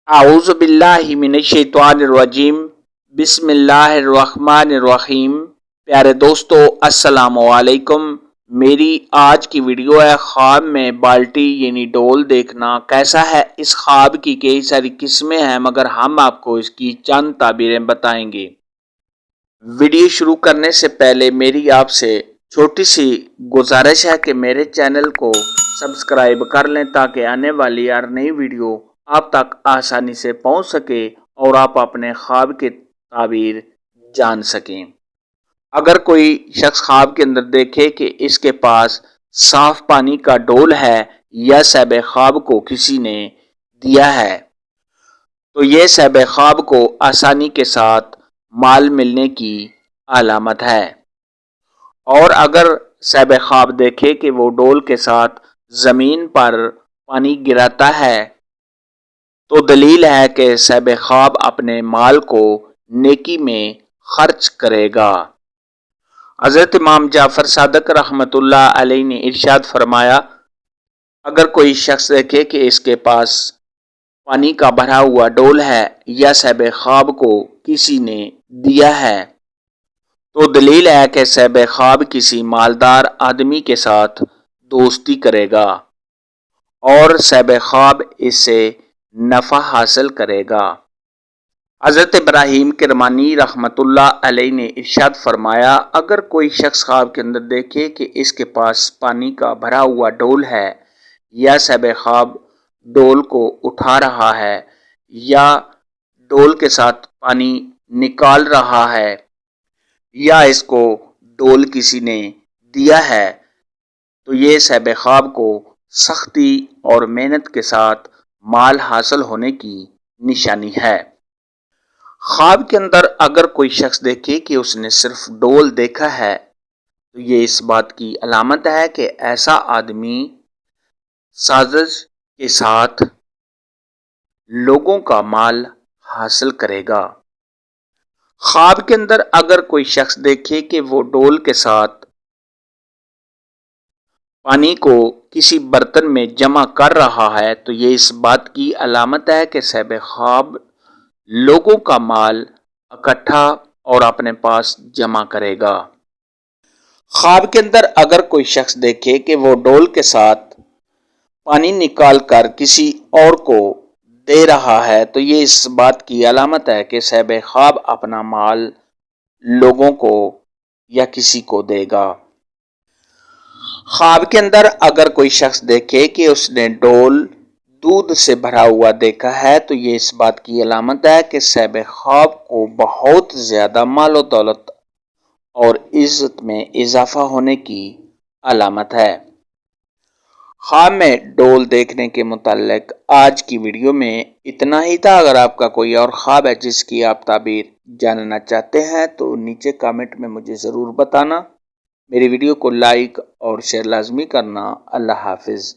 اعوذ باللہ من الشیطان الرجیم بسم اللہ الرحمن الرحیم۔ پیارے دوستو السلام علیکم۔ میری آج کی ویڈیو ہے خواب میں بالٹی یعنی ڈول دیکھنا کیسا ہے۔ اس خواب کی کئی ساری قسمیں ہیں مگر ہم آپ کو اس کی چند تعبیریں بتائیں گے۔ ویڈیو شروع کرنے سے پہلے میری آپ سے چھوٹی سی گزارش ہے کہ میرے چینل کو سبسکرائب کر لیں تاکہ آنے والی ہر نئی ویڈیو آپ تک آسانی سے پہنچ سکے اور آپ اپنے خواب کی تعبیر جان سکیں۔ اگر کوئی شخص خواب کے اندر دیکھے کہ اس کے پاس صاف پانی کا ڈول ہے یا صاحب خواب کو کسی نے دیا ہے تو یہ صاحب خواب کو آسانی کے ساتھ مال ملنے کی علامت ہے، اور اگر صاحب خواب دیکھے کہ وہ ڈول کے ساتھ زمین پر پانی گراتا ہے تو دلیل ہے کہ صاحب خواب اپنے مال کو نیکی میں خرچ کرے گا۔ حضرت امام جعفر صادق رحمۃ اللہ علیہ نے ارشاد فرمایا، اگر کوئی شخص دیکھے کہ اس کے پاس پانی کا بھرا ہوا ڈول ہے یا صاحب خواب کو کسی نے دیا ہے تو دلیل ہے کہ صاحب خواب کسی مالدار آدمی کے ساتھ دوستی کرے گا اور صاحب خواب اس سے نفع حاصل کرے گا۔ حضرت ابراہیم کرمانی رحمۃ اللہ علیہ نے ارشاد فرمایا، اگر کوئی شخص خواب کے اندر دیکھے کہ اس کے پاس پانی کا بھرا ہوا ڈول ہے یا صاحب خواب ڈول کو اٹھا رہا ہے یا ڈول کے ساتھ پانی نکال رہا ہے یا اس کو ڈول کسی نے دیا ہے تو یہ صاحب خواب کو سختی اور محنت کے ساتھ مال حاصل ہونے کی نشانی ہے۔ خواب کے اندر اگر کوئی شخص دیکھے کہ اس نے صرف ڈول دیکھا ہے تو یہ اس بات کی علامت ہے کہ ایسا آدمی سازش کے ساتھ لوگوں کا مال حاصل کرے گا۔ خواب کے اندر اگر کوئی شخص دیکھے کہ وہ ڈول کے ساتھ پانی کو کسی برتن میں جمع کر رہا ہے تو یہ اس بات کی علامت ہے کہ صاحب خواب لوگوں کا مال اکٹھا اور اپنے پاس جمع کرے گا۔ خواب کے اندر اگر کوئی شخص دیکھے کہ وہ ڈول کے ساتھ پانی نکال کر کسی اور کو دے رہا ہے تو یہ اس بات کی علامت ہے کہ صاحب خواب اپنا مال لوگوں کو یا کسی کو دے گا۔ خواب کے اندر اگر کوئی شخص دیکھے کہ اس نے ڈول دودھ سے بھرا ہوا دیکھا ہے تو یہ اس بات کی علامت ہے کہ صاحب خواب کو بہت زیادہ مال و دولت اور عزت میں اضافہ ہونے کی علامت ہے۔ خواب میں ڈول دیکھنے کے متعلق آج کی ویڈیو میں اتنا ہی تھا۔ اگر آپ کا کوئی اور خواب ہے جس کی آپ تعبیر جاننا چاہتے ہیں تو نیچے کامنٹ میں مجھے ضرور بتانا۔ میری ویڈیو کو لائک اور شیئر لازمی کرنا۔ اللہ حافظ۔